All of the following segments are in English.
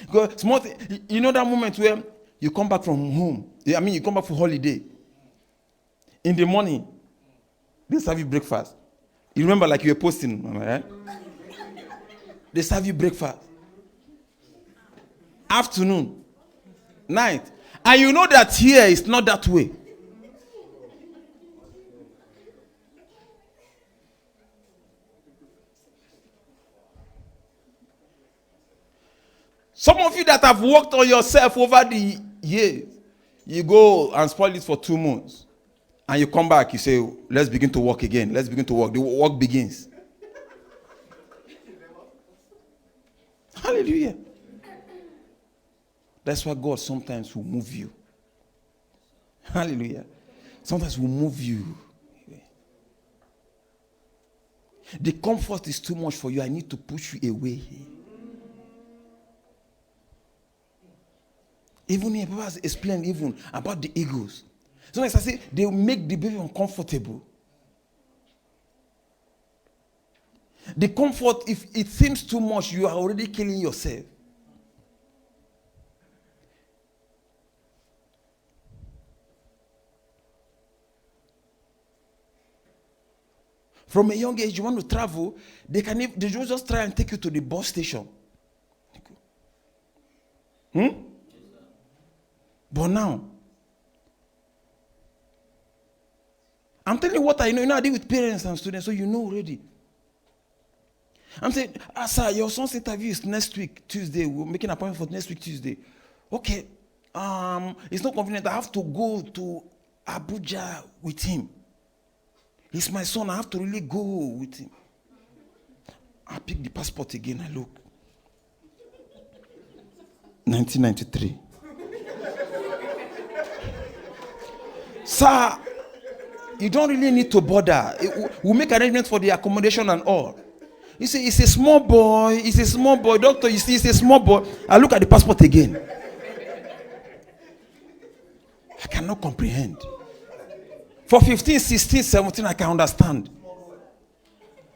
Because small thing, you know that moment where you come back from home. I mean, you come back for holiday. In the morning, they serve you breakfast. You remember, like you were posting, right? They serve you breakfast. Afternoon, night. And you know that here is not that way. Some of you that have worked on yourself over the years, you go and spoil it for 2 months. And you come back, you say, let's begin to work again. Let's begin to work. The work begins. Hallelujah. That's why God sometimes will move you. Hallelujah. Sometimes will move you. The comfort is too much for you. I need to push you away. Even here, people has explained even about the eagles. Sometimes I say they will make the baby uncomfortable. The comfort, if it seems too much, you are already killing yourself. From a young age, you want to travel, they just try and take you to the bus station. But now, I'm telling you what I know. You know, I deal with parents and students, so you know already. I'm saying, sir, your son's interview is next week, Tuesday. We're making an appointment for next week, Tuesday. Okay. It's not convenient. I have to go to Abuja with him. He's my son. I have to really go with him. I pick the passport again. I look. 1993. Sir, you don't really need to bother. We'll make arrangements for the accommodation and all. You see, it's a small boy. It's a small boy. Doctor, you see, it's a small boy. I look at the passport again. I cannot comprehend. For 15, 16, 17, I can understand.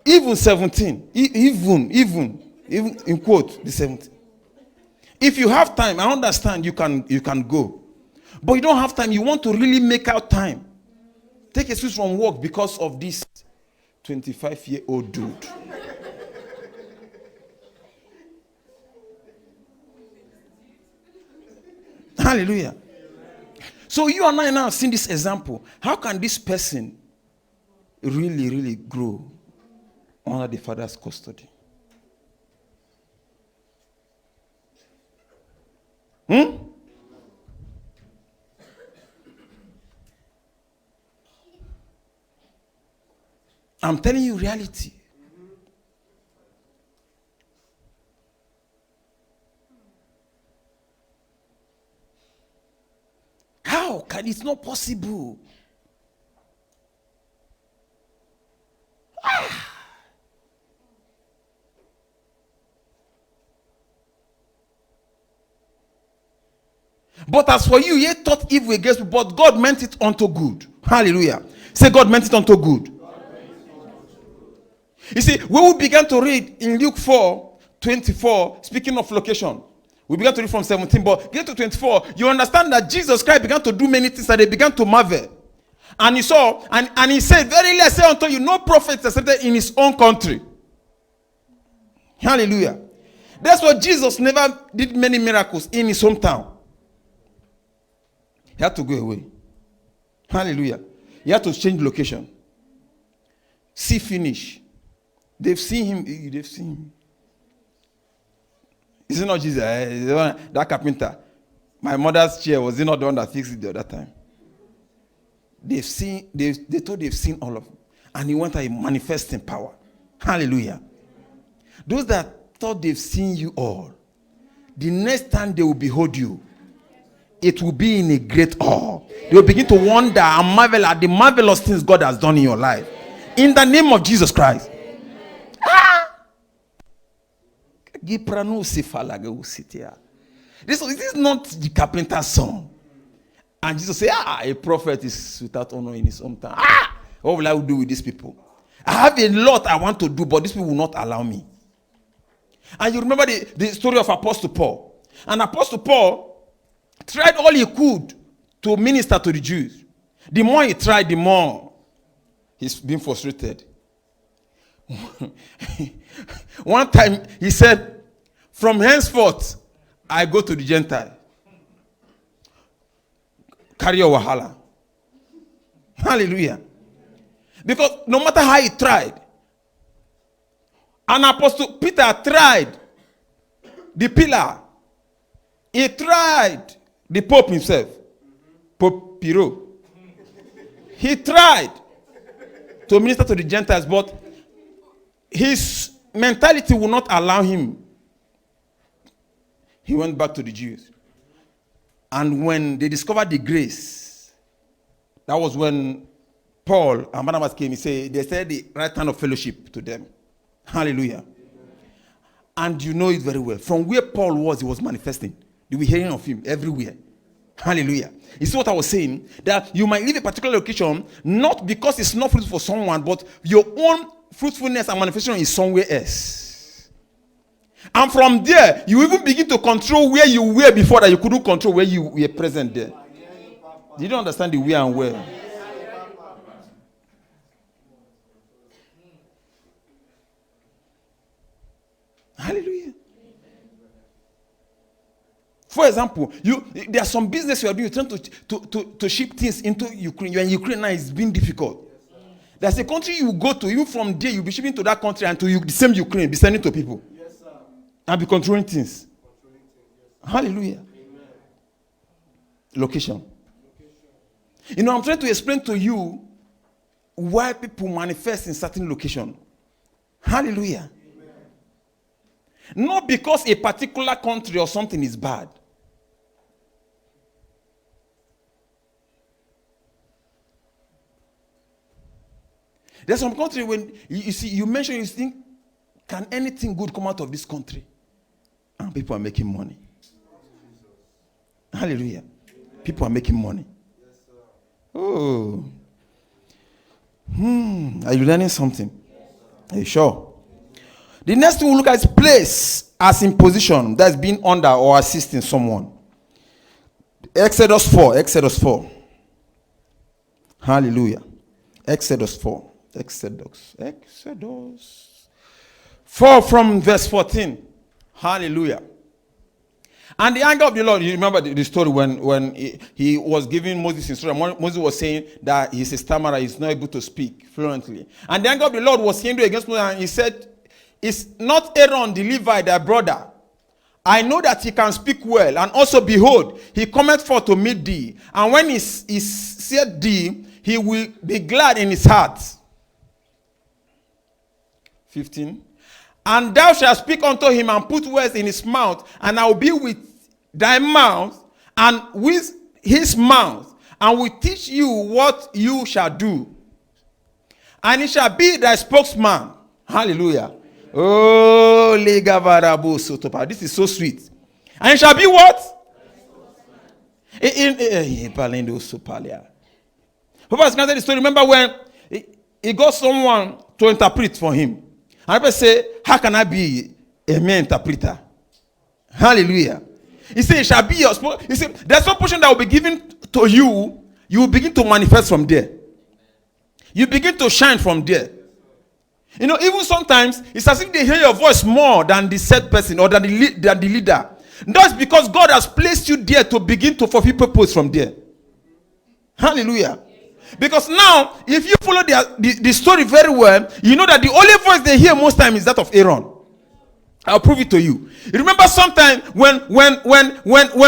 Even 17. Even in quote, the 17. If you have time, I understand you can go. But you don't have time. You want to really make out time. Take a switch from work because of this 25-year-old dude. Hallelujah. So you and I now have seen this example. How can this person really, really grow under the Father's custody? I'm telling you reality. How can it's not possible? But as for you, ye thought evil against me, but God meant it unto good. Hallelujah. Say, God meant it unto good. You see, when we began to read in Luke 4:24, speaking of location, we began to read from 17, but get to 24, you understand that Jesus Christ began to do many things and they began to marvel. And he saw, and he said, verily I say unto you, no prophet is accepted in his own country. Hallelujah. That's why Jesus never did many miracles in his hometown. He had to go away. Hallelujah. He had to change location. See finish. They've seen him. They've seen him. Is it not Jesus? That carpenter. My mother's chair, was it not the one that fixed it the other time? They've seen, they thought they've seen all of it. And he went and manifest in power. Hallelujah. Those that thought they've seen you all, the next time they will behold you, it will be in a great awe. They will begin to wonder and marvel at the marvelous things God has done in your life. In the name of Jesus Christ. This is not the carpenter's son. And Jesus said, a prophet is without honor in his hometown. What will I do with these people? I have a lot I want to do, but these people will not allow me. And you remember the story of Apostle Paul. And Apostle Paul tried all he could to minister to the Jews. The more he tried, the more he's being frustrated. One time he said, from henceforth, I go to the Gentile. Carry your wahala. Hallelujah. Because no matter how he tried, and Apostle Peter tried the pillar. He tried the Pope himself. Pope Piro. He tried to minister to the Gentiles, but his mentality would not allow him. He went back to the Jews. And when they discovered the grace, that was when Paul and Barnabas came. They said the right hand of fellowship to them. Hallelujah. And you know it very well. From where Paul was, he was manifesting. You were hearing of him everywhere. Hallelujah. You see what I was saying? That you might leave a particular location, not because it's not fruitful for someone, but your own fruitfulness and manifestation is somewhere else. And from there, you even begin to control where you were before that you couldn't control where you were present there. You don't understand the where and where. Hallelujah. For example, there are some business you are doing. You're trying to ship things into Ukraine. You're in Ukraine now. It's been difficult. There's a country you go to. Even from there, you'll be shipping to that country and to the same Ukraine, be sending to people. Yes, sir. And be controlling things. Hallelujah. Amen. Location. You know, I'm trying to explain to you why people manifest in certain location. Hallelujah. Amen. Not because a particular country or something is bad. There's some country when you see, you mention, you think, can anything good come out of this country? And people are making money. Hallelujah. People are making money. Oh. Are you learning something? Are you sure? The next thing we'll look at is place as in position that's being under or assisting someone. Exodus 4. Exodus 4. Hallelujah. Exodus 4. Exodus 4 from verse 14. Hallelujah. And the anger of the Lord, you remember the story when he was giving Moses instruction. Moses was saying that he's a stammerer, he's not able to speak fluently. And the anger of the Lord was kindled against Moses, and he said, "Is not Aaron the Levite thy brother? I know that he can speak well, and also behold, he cometh forth to meet thee. And when he seeth thee, he will be glad in his heart." 15. And thou shalt speak unto him and put words in his mouth, and I will be with thy mouth and with his mouth, and will teach you what you shall do. And he shall be thy spokesman. Hallelujah. Oh, this is so sweet. And it shall be what? Papa said the story. Remember when he got someone to interpret for him. And people say, how can I be a mere interpreter? Hallelujah. He said, it shall be your spokesman. He said, there's no portion that will be given to you. You will begin to manifest from there. You begin to shine from there. You know, even sometimes, it's as if they hear your voice more than the said person or than the leader. That's because God has placed you there to begin to fulfill purpose from there. Hallelujah. Because now, if you follow the story very well, you know that the only voice they hear most time is that of Aaron. I'll prove it to you. You remember sometime when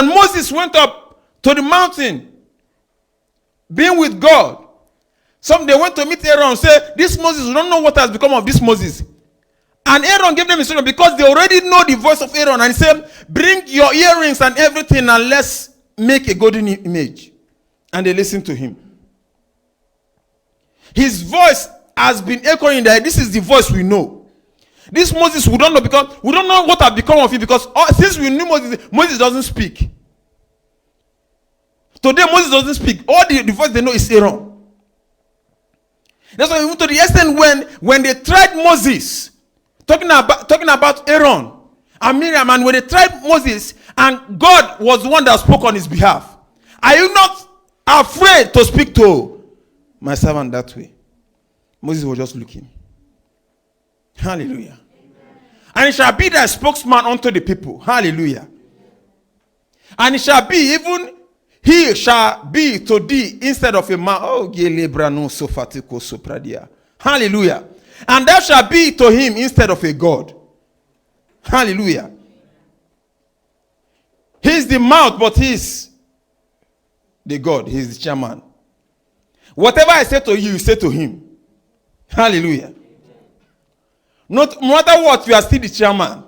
Moses went up to the mountain, being with God, they went to meet Aaron and said, "This Moses, we don't know what has become of this Moses." And Aaron gave them instruction because they already know the voice of Aaron. And he said, "Bring your earrings and everything and let's make a golden image." And they listened to him. His voice has been echoing there. This is the voice we know. This Moses, we don't know because we don't know what has become of him because since we knew Moses doesn't speak. Today Moses doesn't speak. All the voice they know is Aaron. That's why we went to the extent when they tried Moses, talking about Aaron and Miriam, and when they tried Moses And God was the one that spoke on his behalf. Are you not afraid to speak to my servant that way? Moses was just looking. Hallelujah. And it shall be thy spokesman unto the people. Hallelujah. And it shall be, even he shall be to thee instead of a man. Oh, hallelujah. And thou shalt be to him instead of a God. Hallelujah. He's the mouth, but he's the God. He's the chairman. Whatever I say to you, you say to him. Hallelujah. No matter what, you are still the chairman.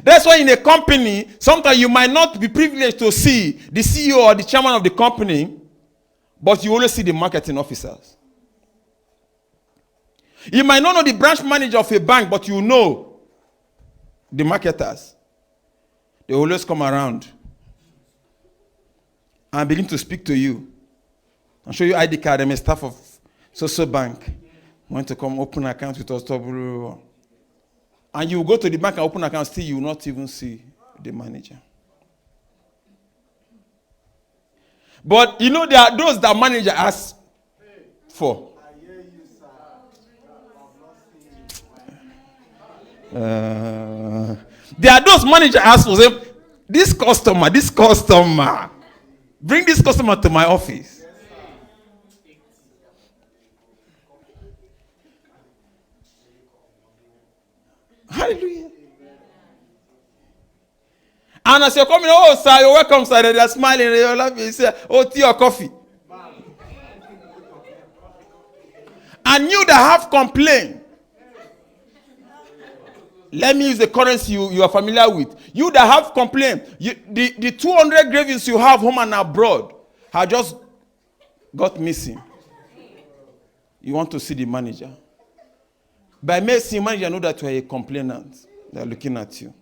That's why in a company, sometimes you might not be privileged to see the CEO or the chairman of the company, but you only see the marketing officers. You might not know the branch manager of a bank, but you know the marketers. They always come around and begin to speak to you and show you ID card. I'm a staff of so bank. Want to come open account with us. And you go to the bank and open account, still you will not even see the manager. But you know there are those that manager asks for. There are those manager asks for, say, this customer, bring this customer to my office. Hallelujah. And as you're coming, oh, sir, you're welcome, sir. They're smiling, they're laughing. You say, oh, tea or coffee. And you that have complained, let me use the currency you are familiar with. You that have complained, the 200 gravings you have home and abroad have just got missing. You want to see the manager. By seeing manager, know that you are a complainant. They are looking at you.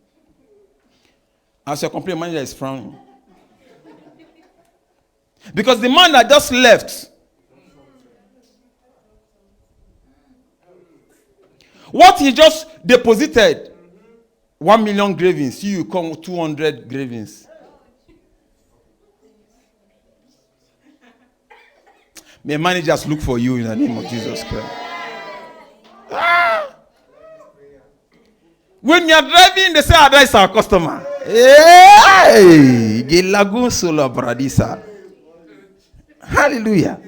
As your complaint, manager is frowning. Because the man that just left, what he just deposited, 1 million gravings, you come 200 gravings. May managers look for you in the name of Jesus Christ. When you are driving, they say, that is our customer. Hey! Hallelujah.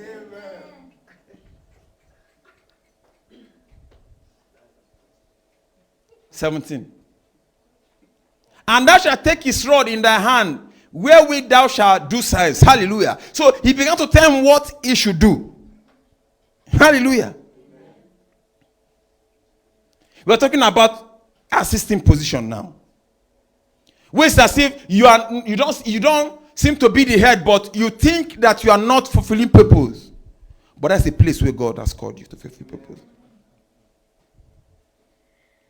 (17) And thou shalt take his rod in thy hand, wherewith thou shalt do signs. Hallelujah. So he began to tell him what he should do. Hallelujah. We're talking about assisting position now. Where it's as if you don't seem to be the head, but you think that you are not fulfilling purpose. But that's the place where God has called you to fulfill purpose.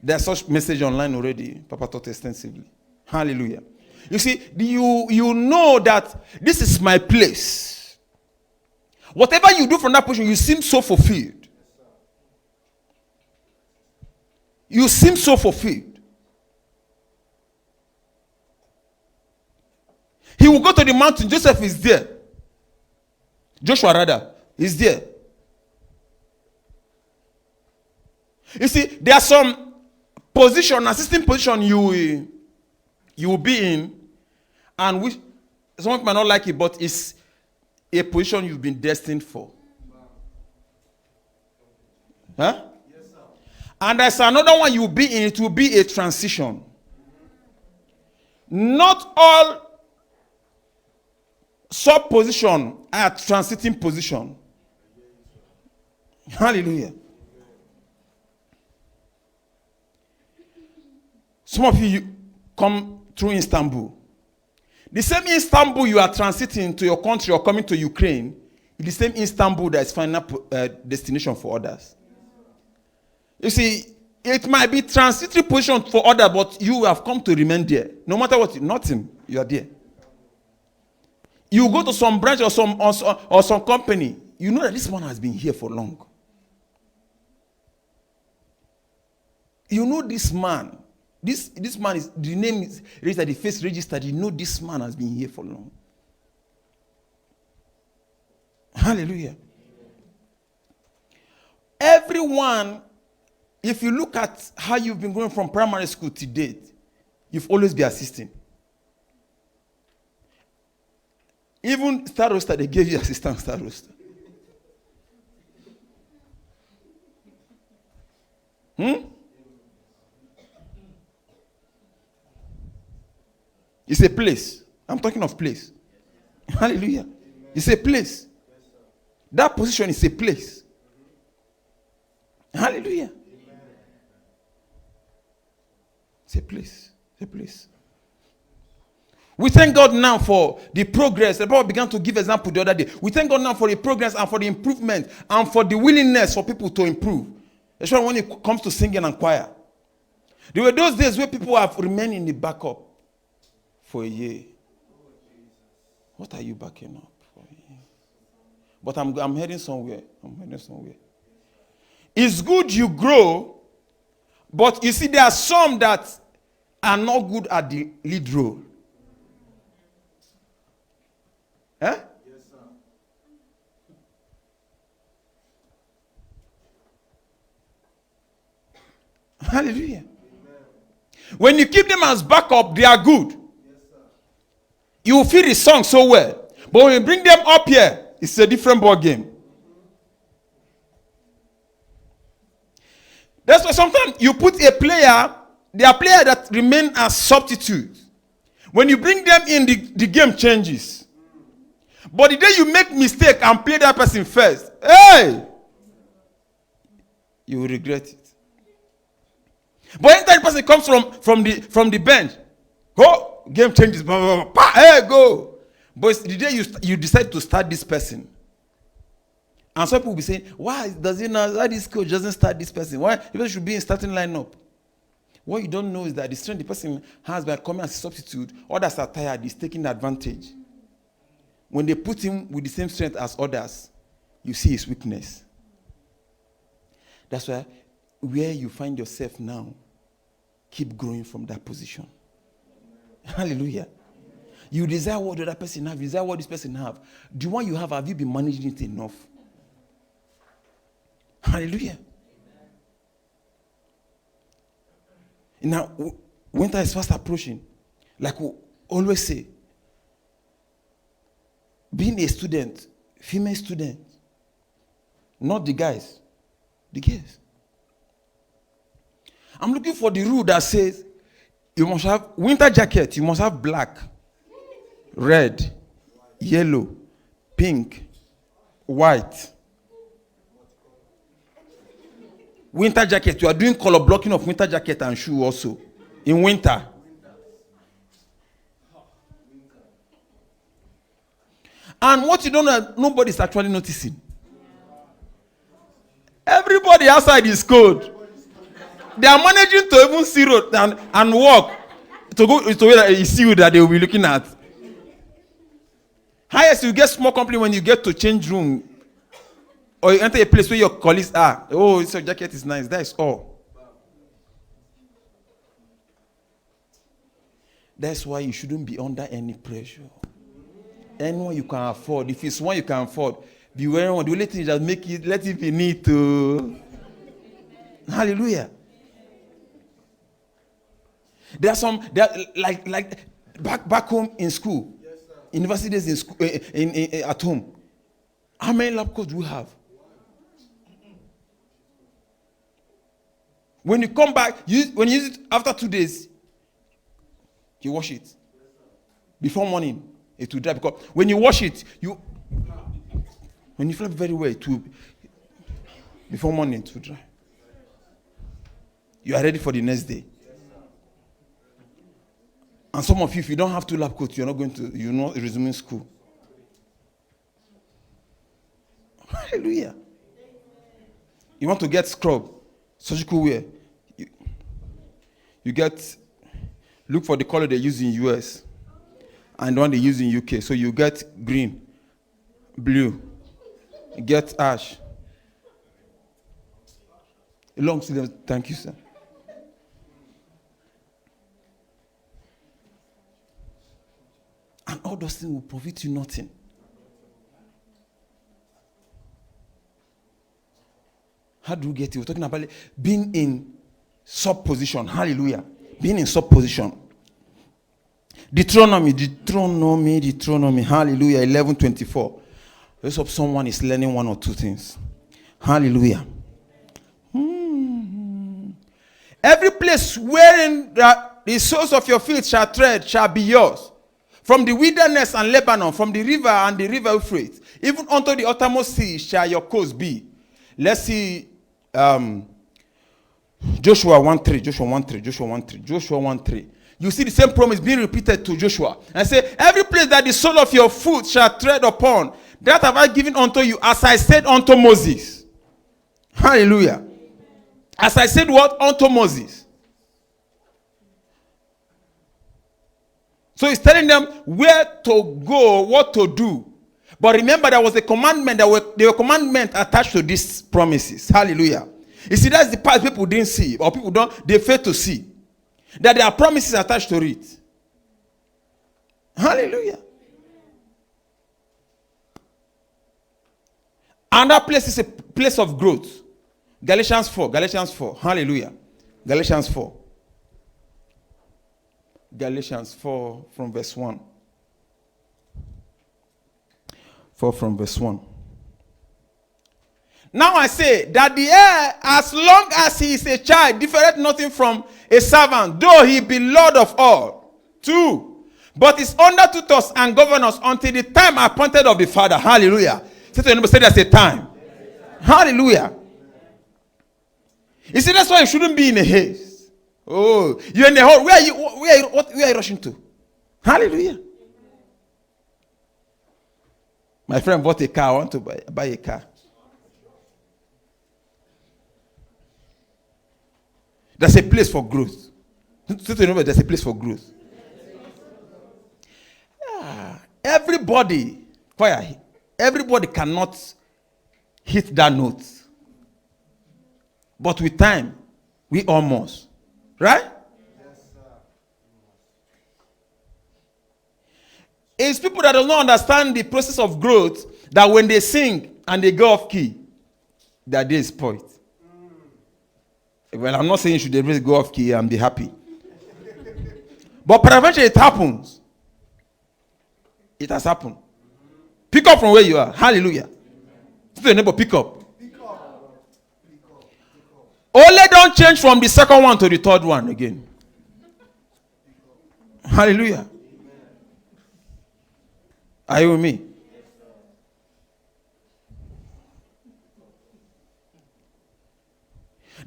There's such message online already. Papa taught extensively. Hallelujah. You see, you know that this is my place. Whatever you do from that position, you seem so fulfilled. You seem so fulfilled. He will go to the mountain. Joseph is there. Joshua rather is there. You see, there are some position, assisting position you will be in, and which some people might not like it, but it's a position you've been destined for. Huh? And there's another one you'll be in, it will be a transition. Not all sub-position are transiting position. Hallelujah. Some of you come through Istanbul. The same Istanbul you are transiting to your country or coming to Ukraine, is the same Istanbul that is final destination for others. You see, it might be transitory position for others, but you have come to remain there. No matter what, nothing, you are there. You go to some branch or some company, you know that this one has been here for long. You know this man This man is, the name is registered, the face registered. You know this man has been here for long. Hallelujah. Everyone, if you look at how you've been going from primary school to date, you've always been assisting. Even Star Roaster, they gave you assistant Star Roaster. It's a place. I'm talking of place. Hallelujah. It's a place. That position is a place. Hallelujah. It's a place. It's a place. We thank God now for the progress. The Bible began to give example the other day. We thank God now for the progress and for the improvement and for the willingness for people to improve. Especially when it comes to singing and choir. There were those days where people have remained in the backup for a year. What are you backing up for a year? But I'm heading somewhere. It's good you grow, but you see there are some that are not good at the lead role. Eh? Yes, sir. Hallelujah. Amen. When you keep them as backup, they are good. Yes, sir. You will feel the song so well. But when you bring them up here, it's a different ball game. That's why sometimes you put a player, there are players that remain as substitutes. When you bring them in, the game changes. But the day you make mistake and play that person first, hey, you will regret it. But anytime the person comes from the bench, go, game changes, blah, blah, blah, hey, go. But it's the day you decide to start this person. And some people will be saying, why this coach doesn't start this person? Why? Because should be in starting lineup. What you don't know is that the strength the person has by coming as a substitute, others are tired, he's taking advantage. When they put him with the same strength as others, you see his weakness. That's why where you find yourself now, keep growing from that position. Hallelujah. You desire what the other person have, you desire what this person have. The one you have you been managing it enough? Hallelujah. Now, winter is fast approaching. Like we always say, being a student, female student, not the guys, the girls. I'm looking for the rule that says you must have winter jacket, you must have black, red, yellow, pink, white. Winter jacket, you are doing color blocking of winter jacket and shoe also in winter. And what you don't know, nobody's actually noticing. Everybody outside is cold. They are managing to even see road and walk to go to where you see you that they will be looking at. Highest you get small company when you get to change room or you enter a place where your colleagues are. Oh, your jacket is nice. That is all. That's why you shouldn't be under any pressure. Anyone you can afford. If it's one you can afford, be wearing one. The only thing is just make it, let it be neat to. Hallelujah. There are some, like back home in school, yes, university days in school, at home. How many lab coats do we have? When you come back, when you use it after 2 days, you wash it. Before morning, it will dry. Because when you wash it, when you flap very well, it will, before morning, it will dry. You are ready for the next day. And some of you, if you don't have 2 lab coats, you're not resuming school. Hallelujah. You want to get scrub, surgical wear. You look for the color they use in US and the one they use in UK. So you get green, blue, you get ash. Long sleeves, thank you, sir. And all those things will profit you nothing. How do we get it? We're talking about being in sub-position. Hallelujah. Being in sub-position. Deuteronomy. Hallelujah. 11:24. Let's hope someone is learning one or two things. Hallelujah. Every place wherein the soles of your feet shall tread shall be yours. From the wilderness and Lebanon, from the river and the river Euphrates, even unto the uttermost sea shall your coast be. Let's see Joshua 1:3. You see the same promise being repeated to Joshua. And say, every place that the sole of your foot shall tread upon, that have I given unto you, as I said unto Moses. Hallelujah. As I said what? Unto Moses. So he's telling them where to go, what to do. But remember, there was a commandment, there were commandments attached to these promises. Hallelujah. You see, that's the part people didn't see, or they fail to see. That there are promises attached to it. Hallelujah. Another place is a place of growth. Galatians 4. Hallelujah. Galatians 4 from verse 1. 4 from verse 1. Now I say that the heir, as long as he is a child, differeth nothing from a servant, though he be Lord of all. 2. But is under tutors and governors until the time appointed of the Father. Hallelujah. Say to your neighbor, say there's a time. Hallelujah. You see, that's why you shouldn't be in a haste. Oh, you're in a hole. Where are you rushing to? Hallelujah. My friend bought a car. I want to buy a car. There's a place for growth. There's a place for growth. Yeah. Everybody cannot hit that note. But with time, we almost. Right? Yes, sir. It's people that do not understand the process of growth that when they sing and they go off key, their day is spoiled. Well, I'm not saying you should really go off key and be happy. But peradventure it happens. It has happened. Pick up from where you are. Hallelujah. To your neighbor, pick up. Only don't change from the second one to the third one again. Hallelujah. Are you with me?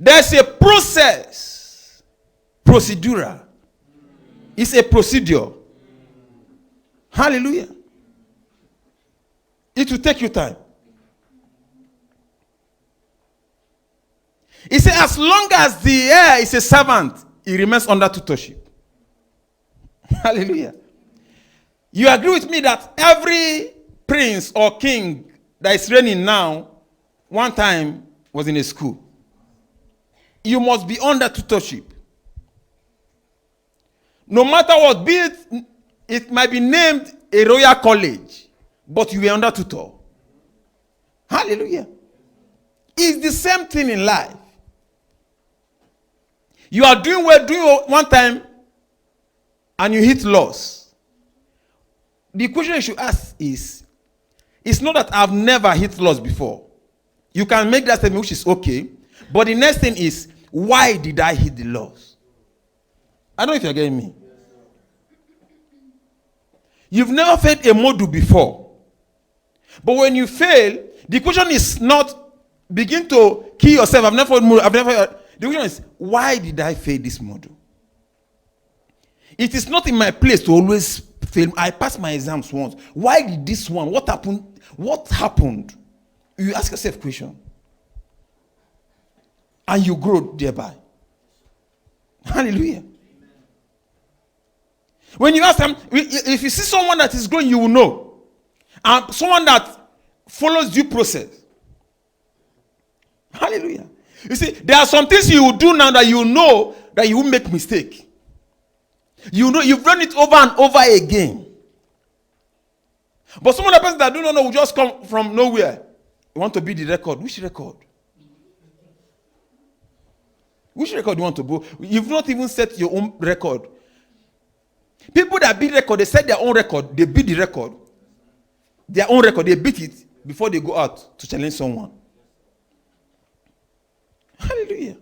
There's a process. Procedural. It's a procedure. Hallelujah. It will take you time. He said, as long as the heir is a servant, he remains under tutorship. Hallelujah. You agree with me that every prince or king that is reigning now, one time was in a school. You must be under tutorship. No matter what, be it might be named a royal college, but you were under tutor. Hallelujah. It's the same thing in life. You are doing one time, and you hit loss. The question you should ask is, it's not that I've never hit loss before. You can make that statement, which is okay. But the next thing is, why did I hit the loss? I don't know if you're getting me. You've never failed a module before. But when you fail, the question is not begin to kill yourself. The question is, why did I fail this module? It is not in my place to always fail. I passed my exams once. Why did this one? What happened? What happened? You ask yourself a question. And you grow thereby. Hallelujah. When you ask them, if you see someone that is growing, you will know. And someone that follows due process. Hallelujah. You see, there are some things you will do now that you know that you will make mistake. You know, you've done it over and over again. But some other person that do not know will just come from nowhere. You want to be the record. Which record? Which record you want to go? You've not even set your own record. People that beat record, they set their own record. They beat the record. Their own record, they beat it before they go out to challenge someone. Hallelujah.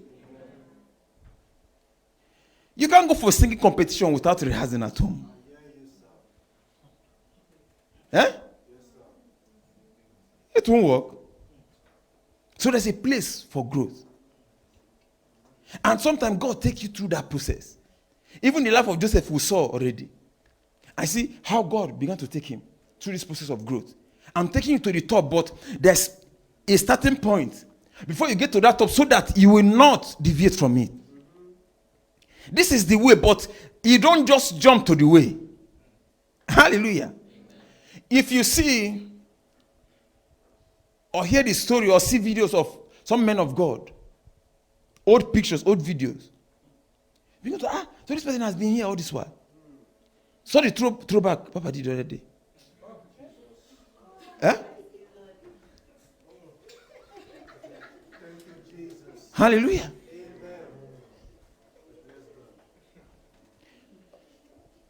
You can't go for a singing competition without rehearsing at home. Eh? It won't work. So there's a place for growth. And sometimes God takes you through that process. Even the life of Joseph we saw already. I see how God began to take him through this process of growth. I'm taking you to the top, but there's a starting point before you get to that top so that you will not deviate from it. This is the way, but you don't just jump to the way. Hallelujah. If you see or hear the story or see videos of some men of God, old pictures, old videos, you go to, so this person has been here all this while. So the throwback Papa did the other day. Eh? Hallelujah.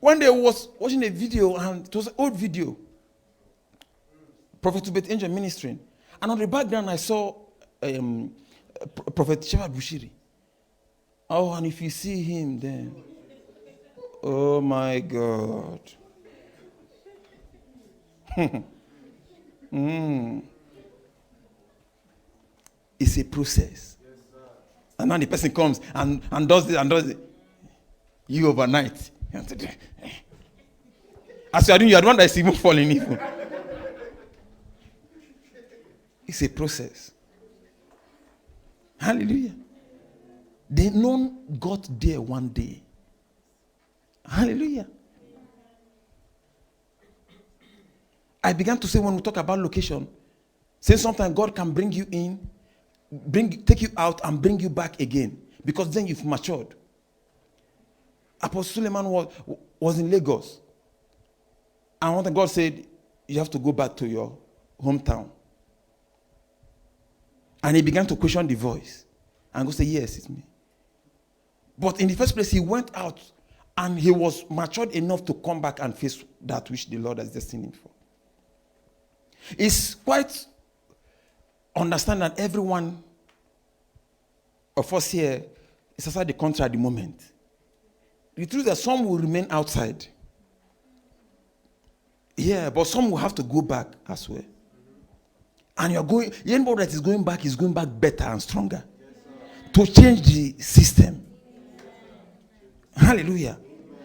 One day I was watching a video, and it was an old video. Prophet Tubet Angel ministering. And on the background I saw Prophet Shepherd Bushiri. Oh, and if you see him then, oh my God. It's a process. And now the person comes and does this and does it. You overnight. As you are doing, you are the one that is even falling evil. It's a process. Hallelujah. They none got there one day. Hallelujah. I began to say when we talk about location, say sometimes God can bring you in, take you out and bring you back again. Because then you've matured. Apostle Suleiman was in Lagos. And one time God said, you have to go back to your hometown. And he began to question the voice. And God said, yes, it's me. But in the first place, he went out and he was matured enough to come back and face that which the Lord has destined him for. It's quite understand that everyone of us here is outside the country at the moment. The truth is that some will remain outside. Yeah, but some will have to go back as well. And anybody that is going back better and stronger. To change the system. Hallelujah.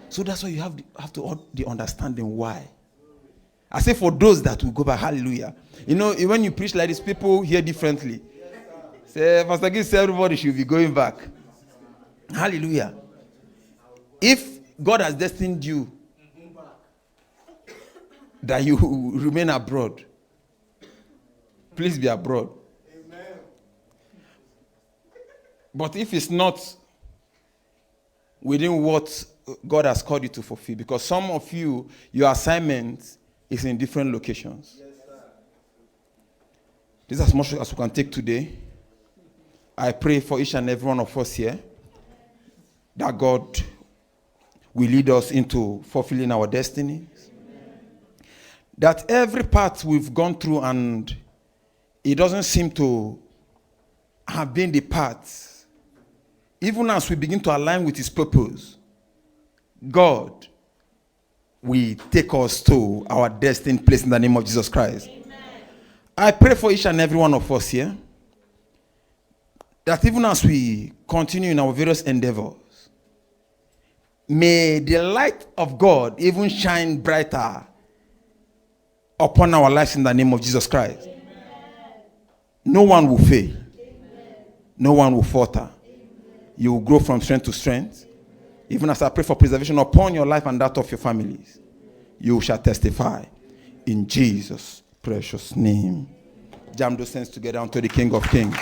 So that's why you have to the understanding why. I say for those that will go back, hallelujah. You know, when you preach like this, people hear differently. Say, Pastor Gill said everybody should be going back. Hallelujah. If God has destined you that you remain abroad, please be abroad. Amen. But if it's not within what God has called you to fulfill, because some of you, your assignment is in different locations. Yes, sir. This is as much as we can take today. I pray for each and every one of us here that God will lead us into fulfilling our destinies. Amen. That every path we've gone through and it doesn't seem to have been the path, even as we begin to align with His purpose, God will take us to our destined place in the name of Jesus Christ. Amen. I pray for each and every one of us here that even as we continue in our various endeavors, may the light of God even shine brighter upon our lives in the name of Jesus Christ. Amen. No one will fail. Amen. No one will falter. Amen. You will grow from strength to strength. Even as I pray for preservation upon your life and that of your families, you shall testify in Jesus' precious name. Jam those hands together unto the King of Kings.